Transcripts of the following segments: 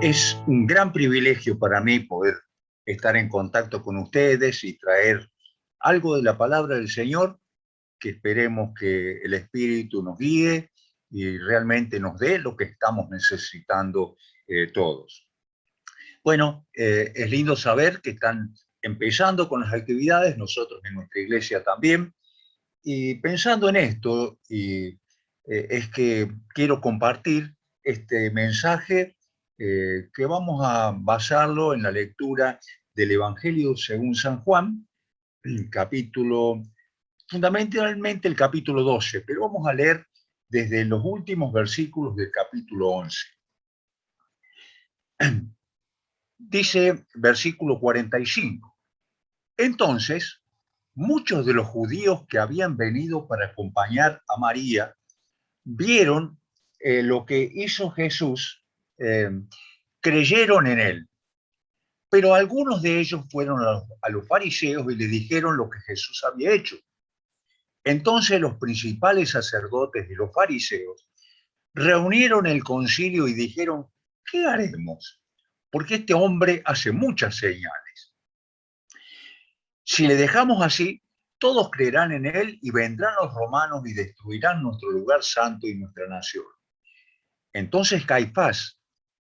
Es un gran privilegio para mí poder estar en contacto con ustedes y traer algo de la palabra del Señor, que esperemos que el Espíritu nos guíe y realmente nos dé lo que estamos necesitando todos. Bueno, es lindo saber que están empezando con las actividades, nosotros en nuestra iglesia también, y pensando en esto, es que quiero compartir este mensaje que vamos a basarlo en la lectura del Evangelio según San Juan, capítulo, fundamentalmente el capítulo 12, pero vamos a leer desde los últimos versículos del capítulo 11. Dice versículo 45. Entonces, muchos de los judíos que habían venido para acompañar a María vieron lo que hizo Jesús, eh, creyeron en él. Pero algunos de ellos fueron a los fariseos y le dijeron lo que Jesús había hecho. Entonces los principales sacerdotes de los fariseos reunieron el concilio y dijeron, ¿qué haremos? Porque este hombre hace muchas señales. Si le dejamos así, todos creerán en él y vendrán los romanos y destruirán nuestro lugar santo y nuestra nación. Entonces Caifás,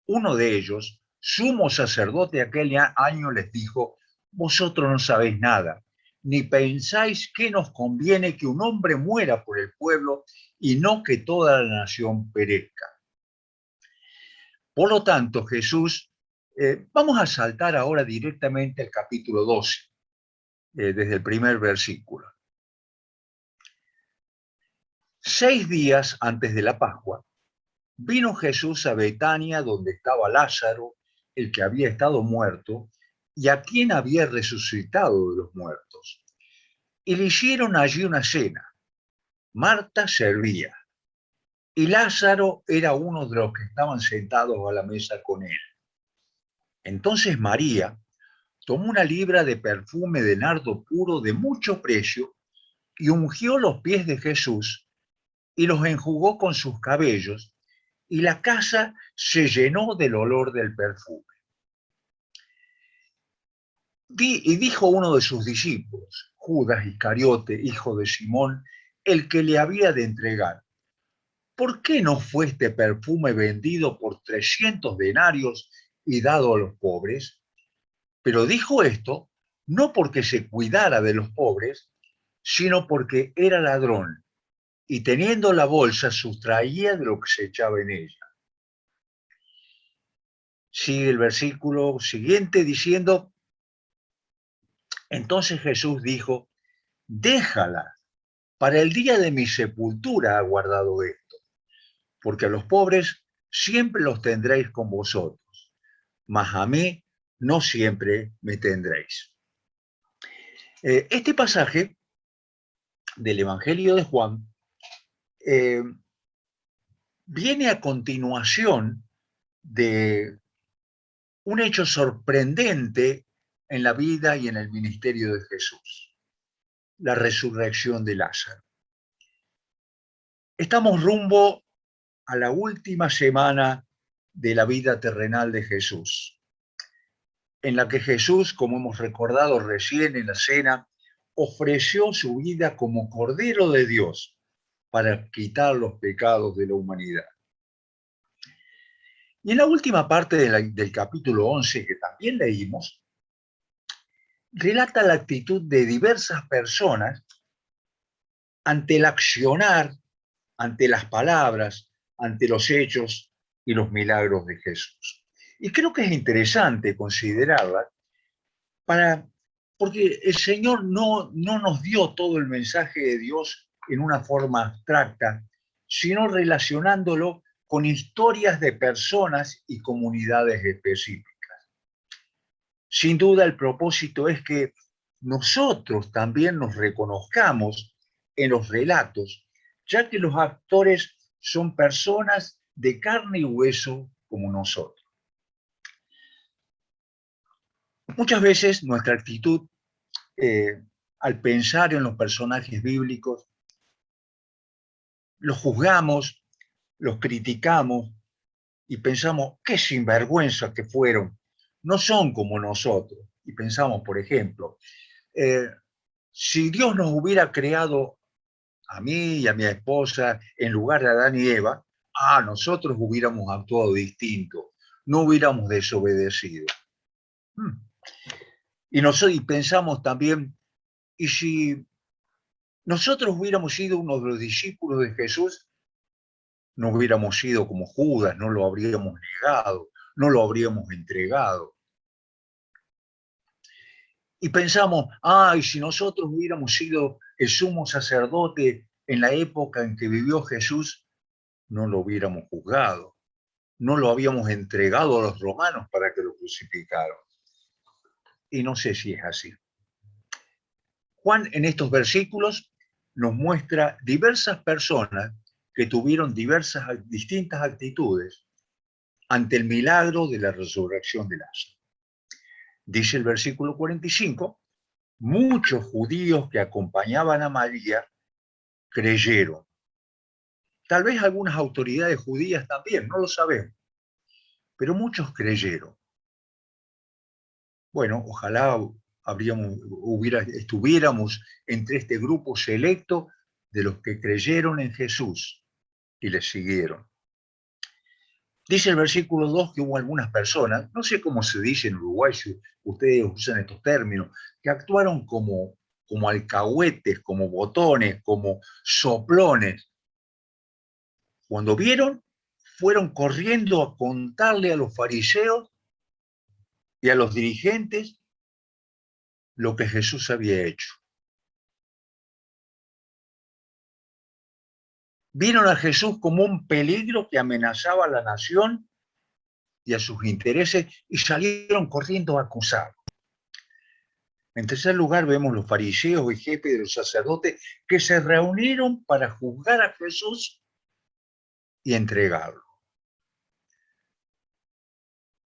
uno de ellos, sumo sacerdote aquel año, les dijo, vosotros no sabéis nada, ni pensáis que nos conviene que un hombre muera por el pueblo y no que toda la nación perezca. Por lo tanto, Jesús, vamos a saltar ahora directamente al capítulo 12, desde el primer versículo. 6 días antes de la Pascua, vino Jesús a Betania, donde estaba Lázaro, el que había estado muerto, y a quien había resucitado de los muertos. Y le hicieron allí una cena. Marta servía, y Lázaro era uno de los que estaban sentados a la mesa con él. Entonces María tomó una libra de perfume de nardo puro de mucho precio y ungió los pies de Jesús y los enjugó con sus cabellos, y la casa se llenó del olor del perfume. Y dijo uno de sus discípulos, Judas Iscariote, hijo de Simón, el que le había de entregar, ¿por qué no fue este perfume vendido por 300 denarios y dado a los pobres? Pero dijo esto no porque se cuidara de los pobres, sino porque era ladrón, y teniendo la bolsa sustraía de lo que se echaba en ella. Sigue el versículo siguiente diciendo, entonces Jesús dijo, déjala, para el día de mi sepultura ha guardado esto, porque a los pobres siempre los tendréis con vosotros, mas a mí no siempre me tendréis. Este pasaje del Evangelio de Juan eh, viene a continuación de un hecho sorprendente en la vida y en el ministerio de Jesús, la resurrección de Lázaro. Estamos rumbo a la última semana de la vida terrenal de Jesús, en la que Jesús, como hemos recordado recién en la cena, ofreció su vida como Cordero de Dios para quitar los pecados de la humanidad. Y en la última parte del capítulo 11, que también leímos, relata la actitud de diversas personas ante el accionar, ante las palabras, ante los hechos y los milagros de Jesús. Y creo que es interesante considerarla porque el Señor no nos dio todo el mensaje de Dios en una forma abstracta, sino relacionándolo con historias de personas y comunidades específicas. Sin duda el propósito es que nosotros también nos reconozcamos en los relatos, ya que los actores son personas de carne y hueso como nosotros. Muchas veces nuestra actitud al pensar en los personajes bíblicos, los juzgamos, los criticamos, y pensamos, qué sinvergüenza que fueron, no son como nosotros. Y pensamos, por ejemplo, eh, si Dios nos hubiera creado a mí y a mi esposa en lugar de Adán y Eva, nosotros hubiéramos actuado distinto, no hubiéramos desobedecido. Y pensamos también, ¿y si nosotros hubiéramos sido uno de los discípulos de Jesús? No hubiéramos sido como Judas, no lo habríamos negado, no lo habríamos entregado. Y pensamos, y si nosotros hubiéramos sido el sumo sacerdote en la época en que vivió Jesús, no lo hubiéramos juzgado, no lo habíamos entregado a los romanos para que lo crucificaran. Y no sé si es así. Juan en estos versículos nos muestra diversas personas que tuvieron distintas actitudes ante el milagro de la resurrección de Lázaro. Dice el versículo 45, muchos judíos que acompañaban a María creyeron. Tal vez algunas autoridades judías también, no lo sabemos, pero muchos creyeron. Bueno, ojalá estuviéramos entre este grupo selecto de los que creyeron en Jesús y le siguieron. Dice el versículo 2 que hubo algunas personas, no sé cómo se dice en Uruguay, si ustedes usan estos términos, que actuaron como alcahuetes, como botones, como soplones. Cuando vieron, fueron corriendo a contarle a los fariseos y a los dirigentes lo que Jesús había hecho. Vieron a Jesús como un peligro que amenazaba a la nación y a sus intereses y salieron corriendo a acusarlo. En tercer lugar, vemos los fariseos y jefes de los sacerdotes que se reunieron para juzgar a Jesús y entregarlo.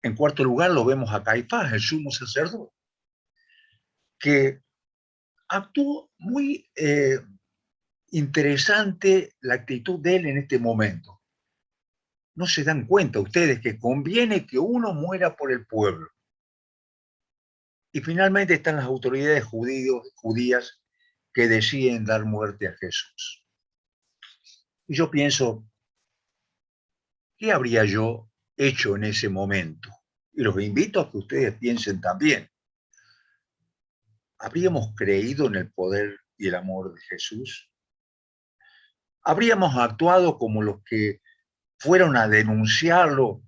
En cuarto lugar, lo vemos a Caifás, el sumo sacerdote, que actuó muy interesante la actitud de él en este momento. No se dan cuenta ustedes que conviene que uno muera por el pueblo. Y finalmente están las autoridades judías que deciden dar muerte a Jesús. Y yo pienso, ¿qué habría yo hecho en ese momento? Y los invito a que ustedes piensen también. ¿Habríamos creído en el poder y el amor de Jesús? ¿Habríamos actuado como los que fueron a denunciarlo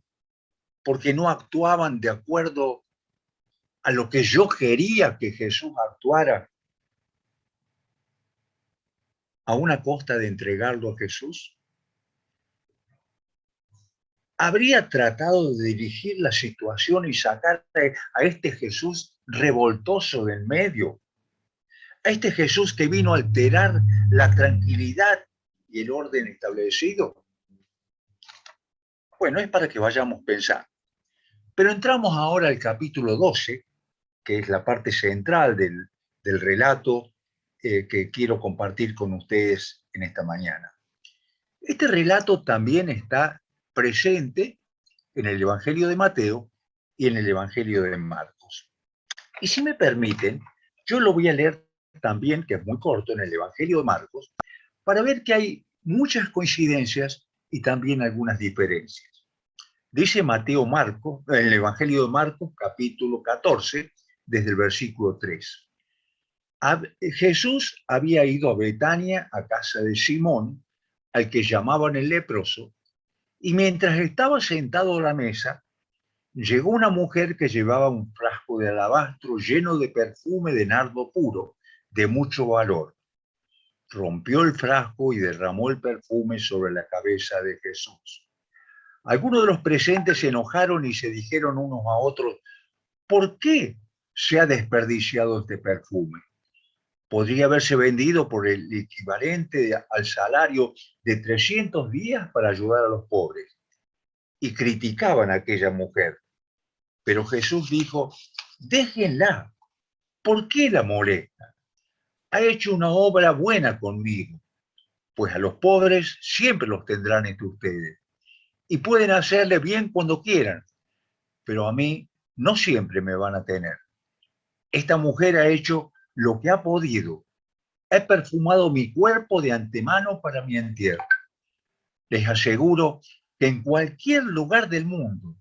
porque no actuaban de acuerdo a lo que yo quería que Jesús actuara, a una costa de entregarlo a Jesús? ¿Habría tratado de dirigir la situación y sacar a este Jesús revoltoso del medio? A este Jesús que vino a alterar la tranquilidad y el orden establecido. Bueno, es para que vayamos pensando. Pero entramos ahora al capítulo 12, que es la parte central del relato que quiero compartir con ustedes en esta mañana. Este relato también está presente en el Evangelio de Mateo y en el Evangelio de Marcos. Y si me permiten, yo lo voy a leer también, que es muy corto, en el Evangelio de Marcos, para ver que hay muchas coincidencias y también algunas diferencias. Dice Mateo Marcos, en el Evangelio de Marcos, capítulo 14, desde el versículo 3. Jesús había ido a Betania, a casa de Simón, al que llamaban el leproso, y mientras estaba sentado a la mesa, llegó una mujer que llevaba un frasco de alabastro lleno de perfume de nardo puro, de mucho valor. Rompió el frasco y derramó el perfume sobre la cabeza de Jesús. Algunos de los presentes se enojaron y se dijeron unos a otros, ¿por qué se ha desperdiciado este perfume? Podría haberse vendido por el equivalente al salario de 300 días para ayudar a los pobres. Y criticaban a aquella mujer. Pero Jesús dijo, déjenla, ¿por qué la molesta? Ha hecho una obra buena conmigo, pues a los pobres siempre los tendrán entre ustedes, y pueden hacerle bien cuando quieran, pero a mí no siempre me van a tener. Esta mujer ha hecho lo que ha podido. He perfumado mi cuerpo de antemano para mi entierro. Les aseguro que en cualquier lugar del mundo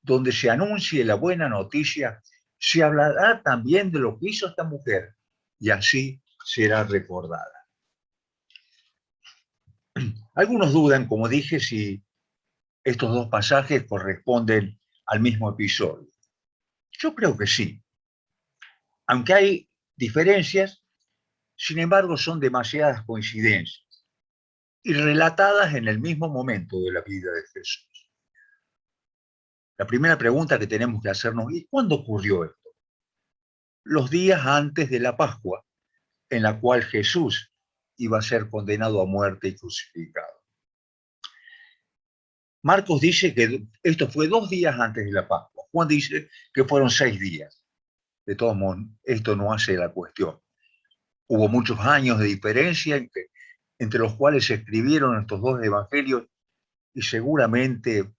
donde se anuncie la buena noticia, se hablará también de lo que hizo esta mujer y así será recordada. Algunos dudan, como dije, si estos dos pasajes corresponden al mismo episodio. Yo creo que sí. Aunque hay diferencias, sin embargo son demasiadas coincidencias y relatadas en el mismo momento de la vida de Jesús. La primera pregunta que tenemos que hacernos es: ¿cuándo ocurrió esto? Los días antes de la Pascua, en la cual Jesús iba a ser condenado a muerte y crucificado. Marcos dice que esto fue 2 días antes de la Pascua. Juan dice que fueron 6 días. De todos modos, esto no hace la cuestión. Hubo muchos años de diferencia entre los cuales se escribieron estos dos evangelios y seguramente,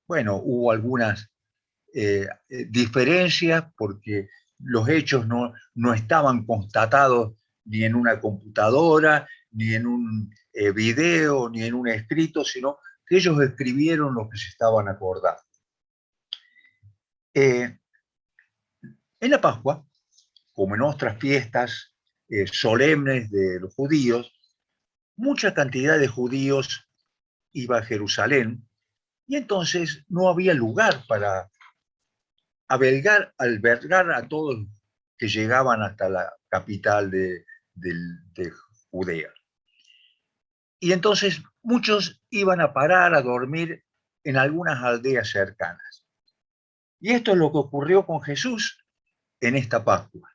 bueno, hubo algunas diferencias porque los hechos no estaban constatados ni en una computadora, ni en un video, ni en un escrito, sino que ellos escribieron lo que se estaban acordando. En la Pascua, como en otras fiestas solemnes de los judíos, mucha cantidad de judíos iba a Jerusalén y entonces no había lugar para albergar a todos que llegaban hasta la capital de Judea. Y entonces muchos iban a parar a dormir en algunas aldeas cercanas. Y esto es lo que ocurrió con Jesús en esta Pascua.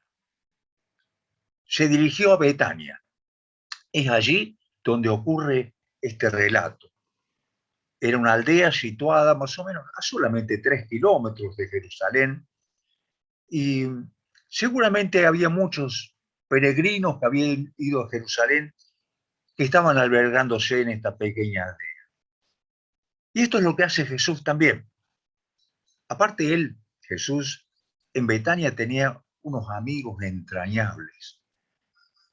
Se dirigió a Betania. Es allí donde ocurre este relato. Era una aldea situada más o menos a solamente 3 kilómetros de Jerusalén, y seguramente había muchos peregrinos que habían ido a Jerusalén que estaban albergándose en esta pequeña aldea. Y esto es lo que hace Jesús también. Aparte él, Jesús, en Betania tenía unos amigos entrañables.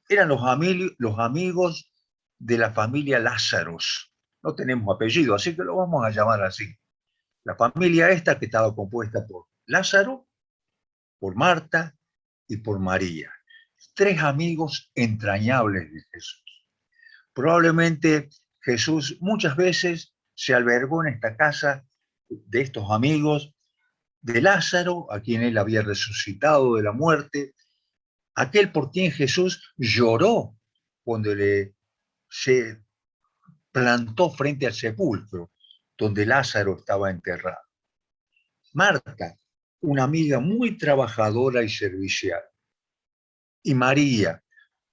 Eran los amigos de la familia Lázaros. No tenemos apellido, así que lo vamos a llamar así. La familia esta que estaba compuesta por Lázaro, por Marta y por María. 3 amigos entrañables de Jesús. Probablemente Jesús muchas veces se albergó en esta casa de estos amigos, de Lázaro, a quien él había resucitado de la muerte, aquel por quien Jesús lloró cuando se plantó frente al sepulcro donde Lázaro estaba enterrado. Marta, una amiga muy trabajadora y servicial. Y María,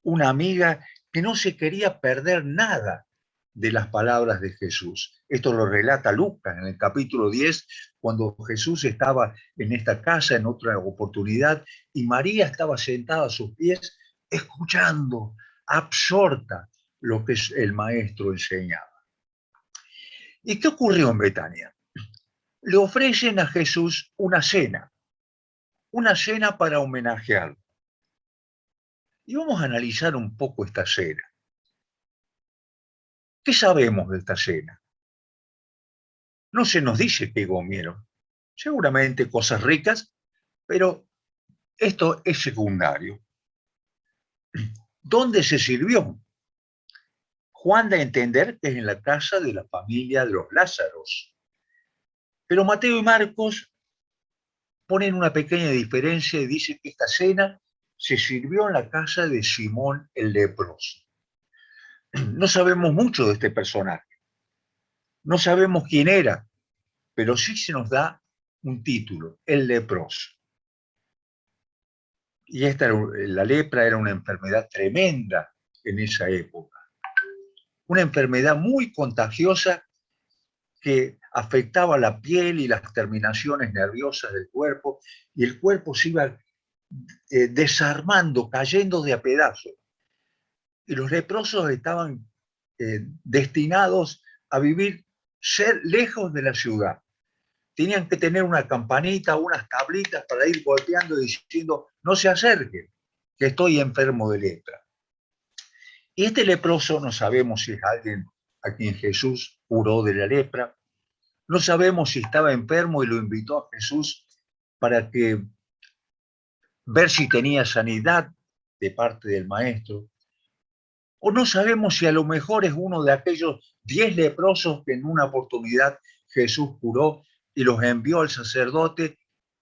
una amiga que no se quería perder nada de las palabras de Jesús. Esto lo relata Lucas en el capítulo 10, cuando Jesús estaba en esta casa en otra oportunidad y María estaba sentada a sus pies escuchando, absorta, lo que el maestro enseñaba. ¿Y qué ocurrió en Betania? Le ofrecen a Jesús una cena para homenajearlo. Y vamos a analizar un poco esta cena. ¿Qué sabemos de esta cena? No se nos dice qué comieron. Seguramente cosas ricas, pero esto es secundario. ¿Dónde se sirvió? Juan da a entender que es en la casa de la familia de los Lázaros. Pero Mateo y Marcos ponen una pequeña diferencia y dicen que esta cena se sirvió en la casa de Simón el leproso. No sabemos mucho de este personaje. No sabemos quién era, pero sí se nos da un título, el leproso. Y la lepra era una enfermedad tremenda en esa época. Una enfermedad muy contagiosa que afectaba la piel y las terminaciones nerviosas del cuerpo, y el cuerpo se iba desarmando, cayendo de a pedazos. Y los leprosos estaban destinados a vivir ser lejos de la ciudad. Tenían que tener una campanita, unas tablitas para ir golpeando y diciendo, no se acerquen, que estoy enfermo de lepra. Y este leproso no sabemos si es alguien a quien Jesús curó de la lepra, no sabemos si estaba enfermo y lo invitó a Jesús para que ver si tenía sanidad de parte del maestro, o no sabemos si a lo mejor es uno de aquellos 10 leprosos que en una oportunidad Jesús curó y los envió al sacerdote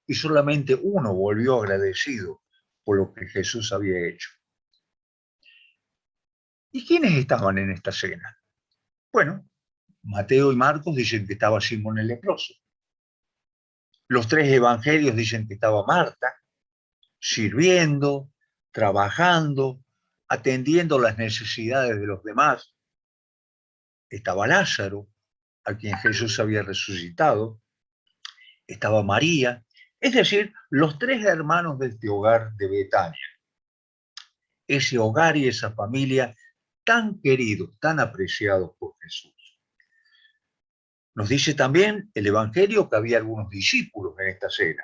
y solamente uno volvió agradecido por lo que Jesús había hecho. ¿Y quiénes estaban en esta cena? Bueno, Mateo y Marcos dicen que estaba Simón el leproso. Los 3 evangelios dicen que estaba Marta, sirviendo, trabajando, atendiendo las necesidades de los demás. Estaba Lázaro, a quien Jesús había resucitado. Estaba María, es decir, los 3 hermanos de este hogar de Betania. Ese hogar y esa familia tan queridos, tan apreciados por Jesús. Nos dice también el Evangelio que había algunos discípulos en esta cena.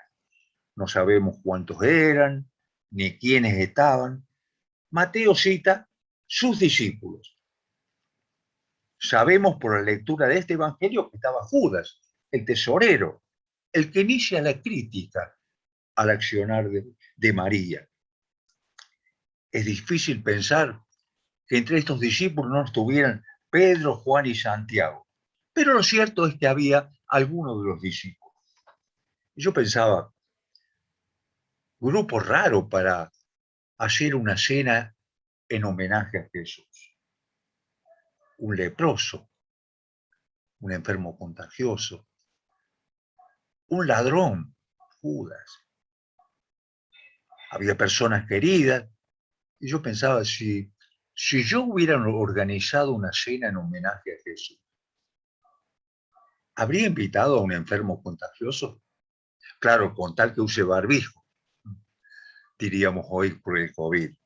No sabemos cuántos eran, ni quiénes estaban. Mateo cita sus discípulos. Sabemos por la lectura de este Evangelio que estaba Judas, el tesorero, el que inicia la crítica al accionar de María. Es difícil pensar que entre estos discípulos no estuvieran Pedro, Juan y Santiago. Pero lo cierto es que había algunos de los discípulos. Yo pensaba, grupo raro para hacer una cena en homenaje a Jesús. Un leproso, un enfermo contagioso, un ladrón, Judas. Había personas queridas, y yo pensaba, si yo hubiera organizado una cena en homenaje a Jesús, ¿habría invitado a un enfermo contagioso? Claro, con tal que use barbijo, diríamos hoy por el COVID.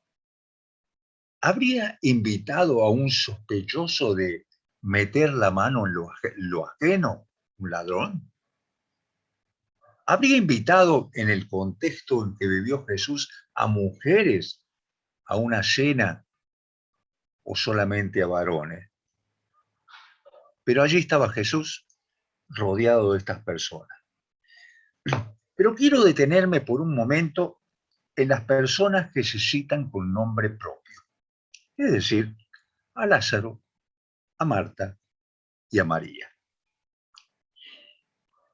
¿Habría invitado a un sospechoso de meter la mano en lo ajeno, un ladrón? ¿Habría invitado en el contexto en que vivió Jesús a mujeres a una cena o solamente a varones? Pero allí estaba Jesús rodeado de estas personas. Pero quiero detenerme por un momento en las personas que se citan con nombre propio, es decir, a Lázaro, a Marta y a María.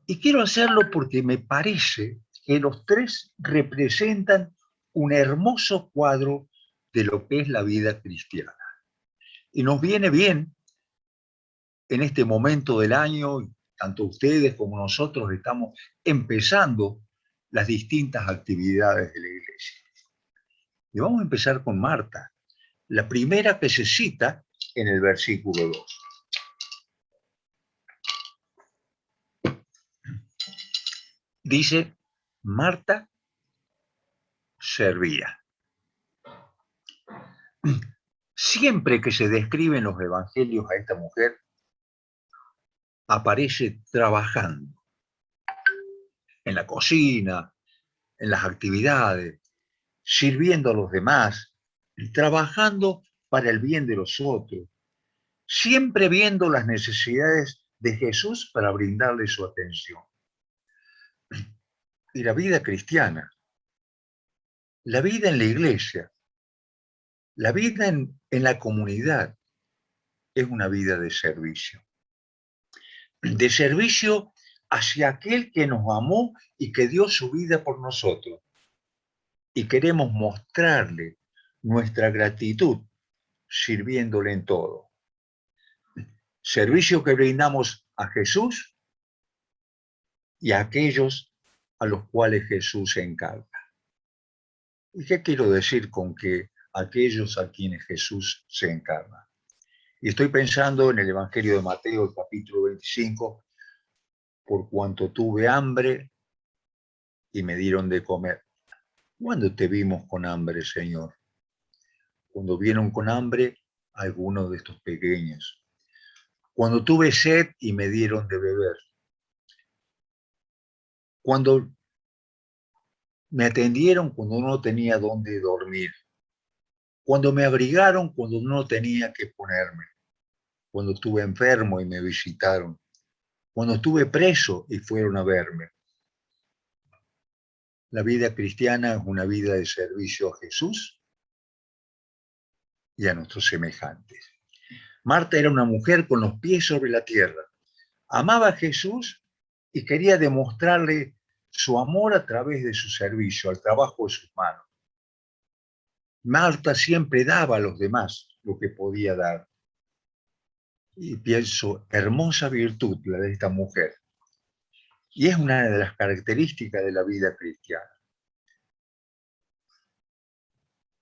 Y quiero hacerlo porque me parece que los 3 representan un hermoso cuadro de lo que es la vida cristiana. Y nos viene bien en este momento del año, tanto ustedes como nosotros estamos empezando las distintas actividades de la iglesia. Y vamos a empezar con Marta, la primera que se cita en el versículo 2. Dice, Marta servía. Siempre que se describen los evangelios a esta mujer, aparece trabajando en la cocina, en las actividades, sirviendo a los demás, trabajando para el bien de los otros, siempre viendo las necesidades de Jesús para brindarle su atención. Y la vida cristiana, la vida en la iglesia, la vida en la comunidad, es una vida de servicio. De servicio hacia aquel que nos amó y que dio su vida por nosotros. Y queremos mostrarle nuestra gratitud sirviéndole en todo. Servicio que brindamos a Jesús y a aquellos a los cuales Jesús se encarga. ¿Y qué quiero decir con que aquellos a quienes Jesús se encarga? Y estoy pensando en el Evangelio de Mateo, el capítulo 25, por cuanto tuve hambre y me dieron de comer. ¿Cuándo te vimos con hambre, Señor? Cuando vieron con hambre algunos de estos pequeños. cuando tuve sed y me dieron de beber, cuando me atendieron cuando no tenía dónde dormir, cuando me abrigaron cuando no tenía que ponerme, cuando estuve enfermo y me visitaron, cuando estuve preso y fueron a verme. La vida cristiana es una vida de servicio a Jesús y a nuestros semejantes. Marta era una mujer con los pies sobre la tierra. Amaba a Jesús y quería demostrarle su amor a través de su servicio, al trabajo de sus manos. Marta siempre daba a los demás lo que podía dar. Y pienso, hermosa virtud la de esta mujer. Y es una de las características de la vida cristiana.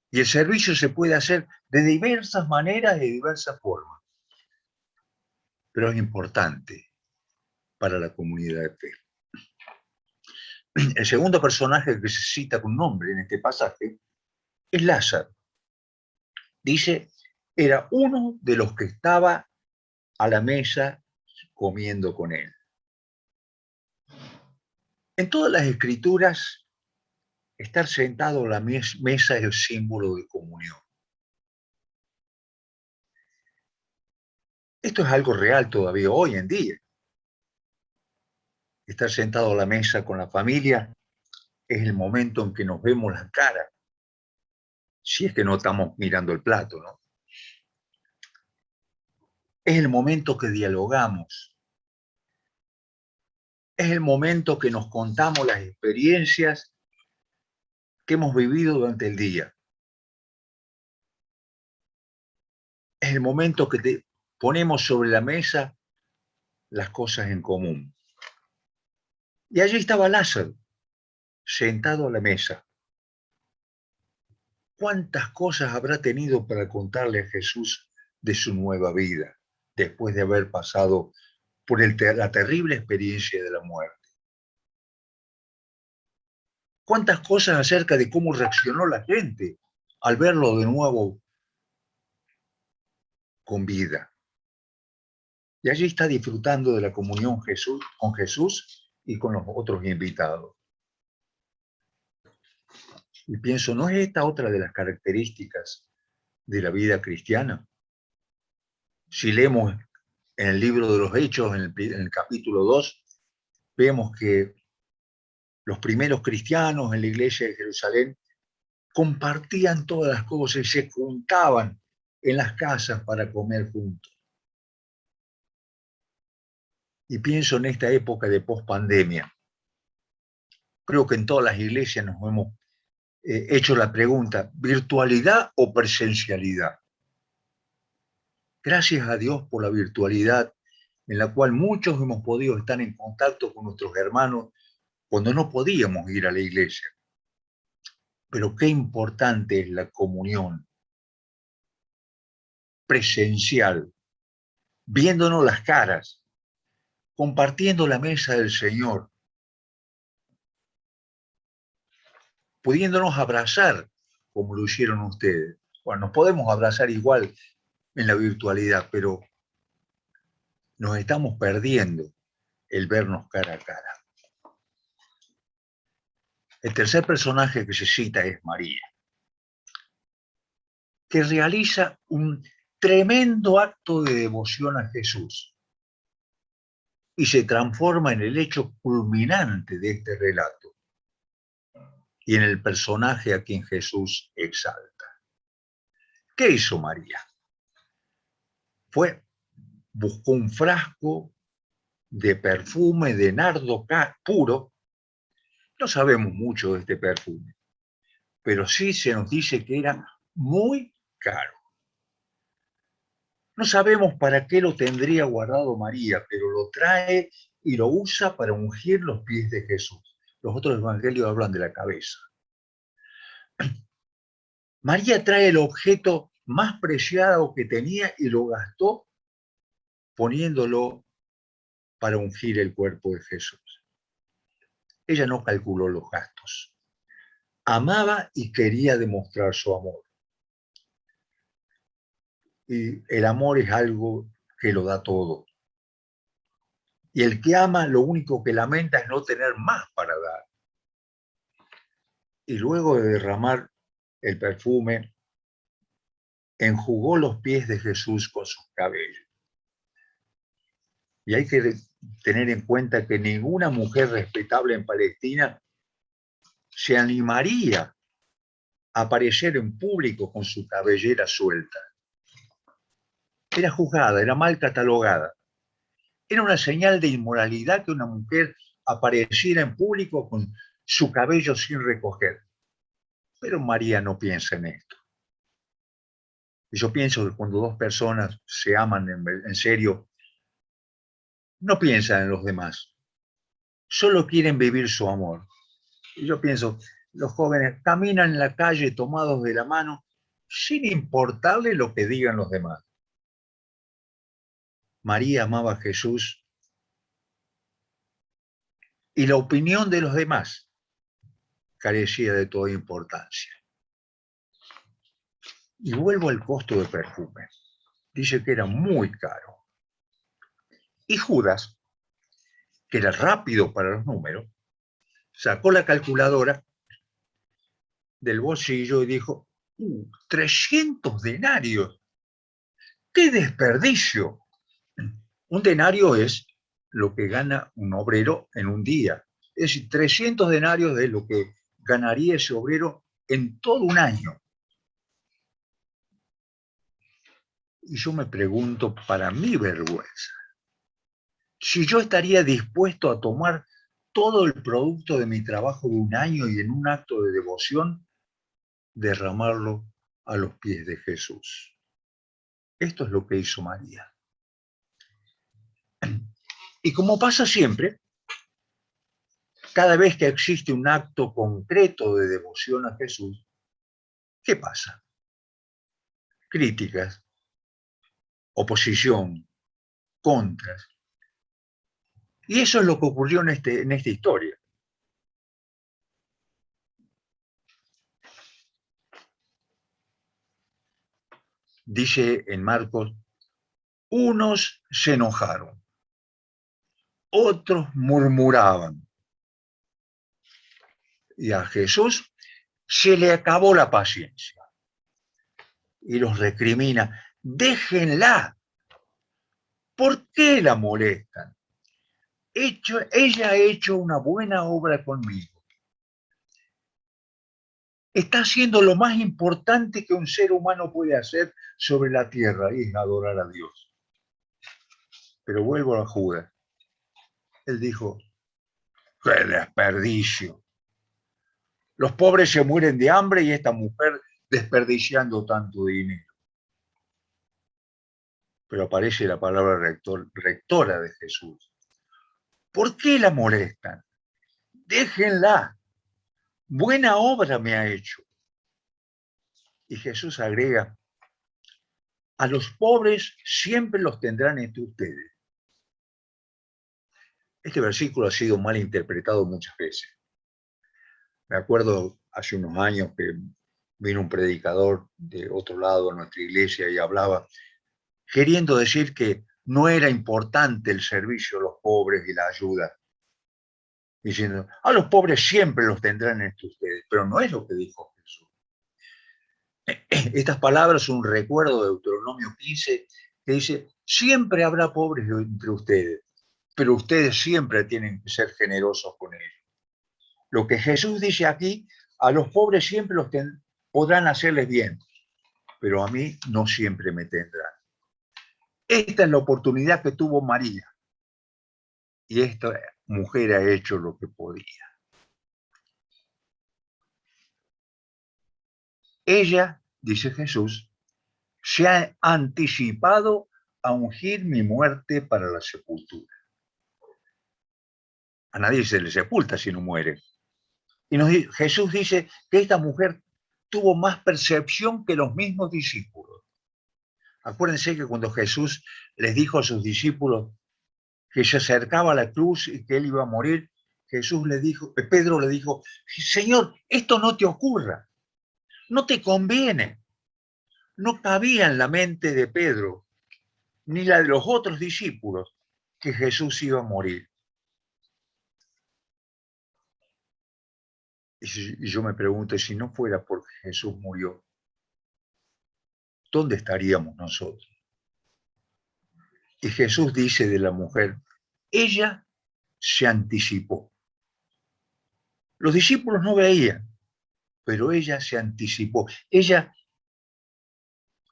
Y el servicio se puede hacer de diversas maneras y de diversas formas. Pero es importante para la comunidad de fe. El segundo personaje que se cita con nombre en este pasaje es Lázaro. Dice, era uno de los que estaba a la mesa comiendo con él. En todas las escrituras, estar sentado a la mesa es el símbolo de comunión. Esto es algo real todavía hoy en día. Estar sentado a la mesa con la familia es el momento en que nos vemos la cara, si es que no estamos mirando el plato, ¿no? Es el momento que dialogamos. Es el momento que nos contamos las experiencias que hemos vivido durante el día. Es el momento que ponemos sobre la mesa las cosas en común. Y allí estaba Lázaro, sentado a la mesa. ¿Cuántas cosas habrá tenido para contarle a Jesús de su nueva vida, después de haber pasado por la terrible experiencia de la muerte? ¿Cuántas cosas acerca de cómo reaccionó la gente al verlo de nuevo con vida? Y allí está disfrutando de la comunión con Jesús y con los otros invitados. Y pienso, ¿no es esta otra de las características de la vida cristiana? Si leemos en el libro de los Hechos, en el capítulo 2, vemos que los primeros cristianos en la iglesia de Jerusalén compartían todas las cosas y se juntaban en las casas para comer juntos. Y pienso en esta época de pospandemia. Creo que en todas las iglesias nos hemos hecho la pregunta, ¿virtualidad o presencialidad? Gracias a Dios por la virtualidad en la cual muchos hemos podido estar en contacto con nuestros hermanos cuando no podíamos ir a la iglesia. Pero qué importante es la comunión presencial, viéndonos las caras, compartiendo la mesa del Señor, pudiéndonos abrazar como lo hicieron ustedes. Bueno, nos podemos abrazar igual en la virtualidad, pero nos estamos perdiendo el vernos cara a cara. El tercer personaje que se cita es María, que realiza un tremendo acto de devoción a Jesús y se transforma en el hecho culminante de este relato y en el personaje a quien Jesús exalta. ¿Qué hizo María? Buscó un frasco de perfume de nardo puro. No sabemos mucho de este perfume, pero sí se nos dice que era muy caro. No sabemos para qué lo tendría guardado María, pero lo trae y lo usa para ungir los pies de Jesús. Los otros evangelios hablan de la cabeza. María trae el objeto más preciado que tenía y lo gastó poniéndolo para ungir el cuerpo de Jesús. Ella no calculó los gastos. Amaba y quería demostrar su amor. Y el amor es algo que lo da todo. Y el que ama lo único que lamenta es no tener más para dar. Y luego de derramar el perfume, enjugó los pies de Jesús con sus cabellos. Y hay que tener en cuenta que ninguna mujer respetable en Palestina se animaría a aparecer en público con su cabellera suelta. Era juzgada, era mal catalogada. Era una señal de inmoralidad que una mujer apareciera en público con su cabello sin recoger. Pero María no piensa en esto. Y yo pienso que cuando dos personas se aman en serio, no piensan en los demás, solo quieren vivir su amor. Y yo pienso, los jóvenes caminan en la calle tomados de la mano sin importarle lo que digan los demás. María amaba a Jesús y la opinión de los demás carecía de toda importancia. Y vuelvo al costo del perfume. Dice que era muy caro. Y Judas, que era rápido para los números, sacó la calculadora del bolsillo y dijo, 300 denarios. ¡Qué desperdicio! Un denario es lo que gana un obrero en un día. Es decir, 300 denarios es lo que ganaría ese obrero en todo un año. Y yo me pregunto, para mi vergüenza, si yo estaría dispuesto a tomar todo el producto de mi trabajo de un año y en un acto de devoción, derramarlo a los pies de Jesús. Esto es lo que hizo María. Y como pasa siempre, cada vez que existe un acto concreto de devoción a Jesús, ¿qué pasa? Críticas, oposición, contras. Y eso es lo que ocurrió en esta historia. Dice en Marcos, unos se enojaron, otros murmuraban. Y a Jesús se le acabó la paciencia. Y los recrimina, déjenla. ¿Por qué la molestan? Ella ha hecho una buena obra conmigo. Está haciendo lo más importante que un ser humano puede hacer sobre la tierra, y es adorar a Dios. Pero vuelvo a Judas. Él dijo, ¡qué desperdicio! Los pobres se mueren de hambre y esta mujer desperdiciando tanto dinero. Pero aparece la palabra rectora de Jesús. ¿Por qué la molestan? Déjenla. Buena obra me ha hecho. Y Jesús agrega, a los pobres siempre los tendrán entre ustedes. Este versículo ha sido mal interpretado muchas veces. Me acuerdo hace unos años que vino un predicador de otro lado a nuestra iglesia y hablaba, queriendo decir que no era importante el servicio a los pobres y la ayuda. Diciendo, a los pobres siempre los tendrán entre ustedes, pero no es lo que dijo Jesús. Estas palabras son un recuerdo de Deuteronomio 15, que dice, siempre habrá pobres entre ustedes, pero ustedes siempre tienen que ser generosos con ellos. Lo que Jesús dice aquí, a los pobres siempre podrán hacerles bien, pero a mí no siempre me tendrán. Esta es la oportunidad que tuvo María, y esta mujer ha hecho lo que podía. Ella, dice Jesús, se ha anticipado a ungir mi muerte para la sepultura. A nadie se le sepulta si no muere. Y Jesús dice que esta mujer tuvo más percepción que los mismos discípulos. Acuérdense que cuando Jesús les dijo a sus discípulos que se acercaba a la cruz y que él iba a morir, Pedro le dijo, Señor, esto no te ocurra, no te conviene. No cabía en la mente de Pedro, ni la de los otros discípulos, que Jesús iba a morir. Y yo me pregunto, si no fuera porque Jesús murió, ¿dónde estaríamos nosotros? Y Jesús dice de la mujer, ella se anticipó. Los discípulos no veían, pero ella se anticipó. Ella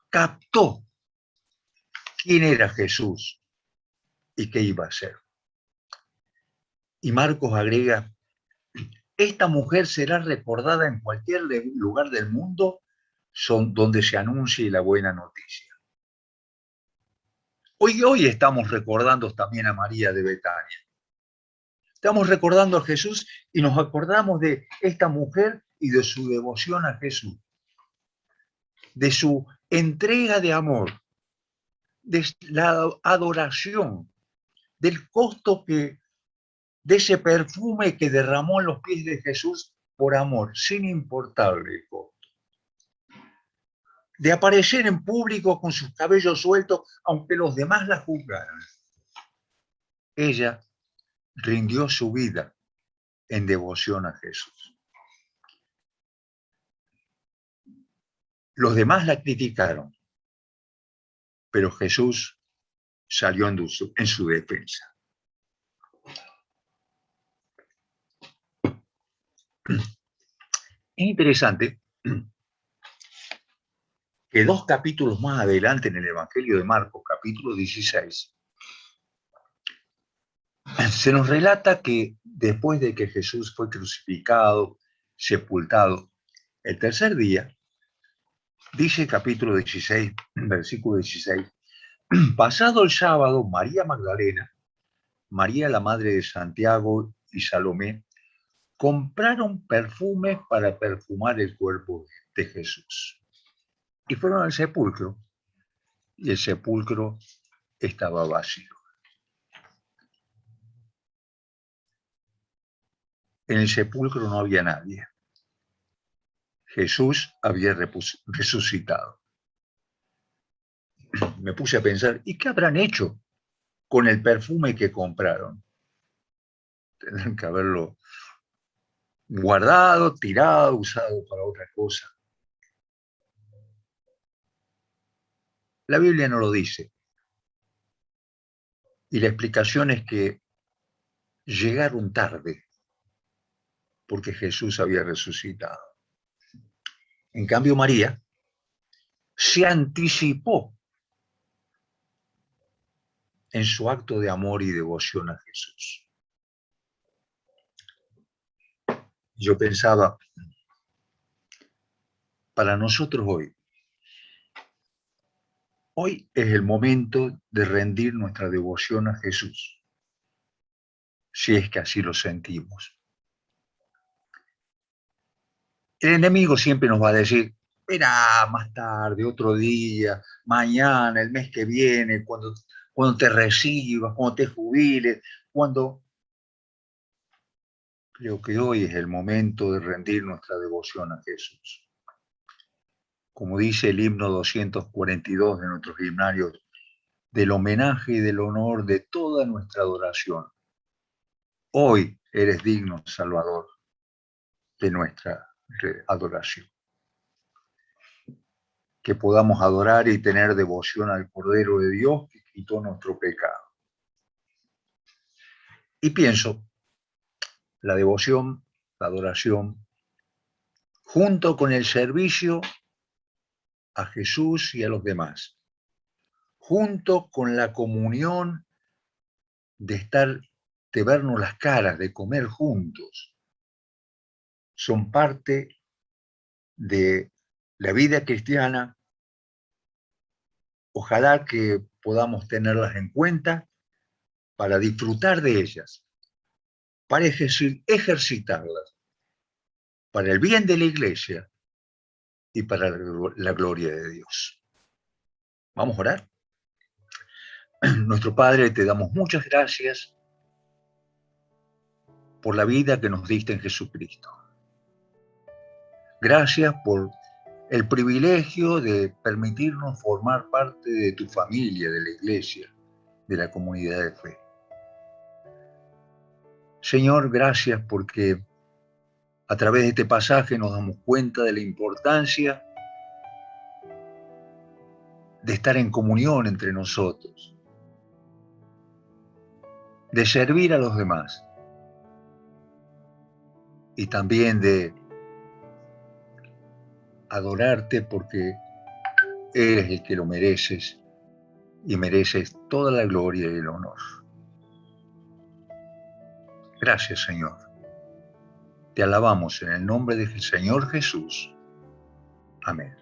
captó quién era Jesús y qué iba a hacer. Y Marcos agrega, esta mujer será recordada en cualquier lugar del mundo donde se anuncie la buena noticia. Hoy estamos recordando también a María de Betania. Estamos recordando a Jesús y nos acordamos de esta mujer y de su devoción a Jesús, de su entrega de amor, de la adoración, del costo de ese perfume que derramó en los pies de Jesús por amor, sin importarle el costo. De aparecer en público con sus cabellos sueltos, aunque los demás la juzgaran. Ella rindió su vida en devoción a Jesús. Los demás la criticaron, pero Jesús salió en su defensa. Es interesante que 2 capítulos más adelante en el Evangelio de Marcos, capítulo 16, se nos relata que después de que Jesús fue crucificado, sepultado, el tercer día, dice capítulo 16, versículo 16, pasado el sábado, María Magdalena, María la madre de Santiago y Salomé, compraron perfumes para perfumar el cuerpo de Jesús. Y fueron al sepulcro, y el sepulcro estaba vacío. En el sepulcro no había nadie. Jesús había resucitado. Me puse a pensar, ¿y qué habrán hecho con el perfume que compraron? Tendrán que haberlo guardado, tirado, usado para otra cosa. La Biblia no lo dice. Y la explicación es que llegaron tarde porque Jesús había resucitado. En cambio, María se anticipó en su acto de amor y devoción a Jesús. Yo pensaba, para nosotros hoy es el momento de rendir nuestra devoción a Jesús, si es que así lo sentimos. El enemigo siempre nos va a decir, verá, más tarde, otro día, mañana, el mes que viene, cuando te recibas, cuando te jubiles, cuando... Creo que hoy es el momento de rendir nuestra devoción a Jesús. Como dice el himno 242 de nuestros himnarios, del homenaje y del honor de toda nuestra adoración. Hoy eres digno, Salvador, de nuestra adoración. Que podamos adorar y tener devoción al Cordero de Dios que quitó nuestro pecado. Y pienso, la devoción, la adoración, junto con el servicio a Jesús y a los demás, junto con la comunión de vernos las caras, de comer juntos, son parte de la vida cristiana. Ojalá que podamos tenerlas en cuenta para disfrutar de ellas, para ejercitarlas, para el bien de la Iglesia y para la gloria de Dios. Vamos a orar. Nuestro Padre, te damos muchas gracias por la vida que nos diste en Jesucristo. Gracias por el privilegio de permitirnos formar parte de tu familia, de la Iglesia, de la comunidad de fe. Señor, gracias porque a través de este pasaje nos damos cuenta de la importancia de estar en comunión entre nosotros, de servir a los demás y también de adorarte porque eres el que lo mereces y mereces toda la gloria y el honor. Gracias, Señor. Te alabamos en el nombre del Señor Jesús. Amén.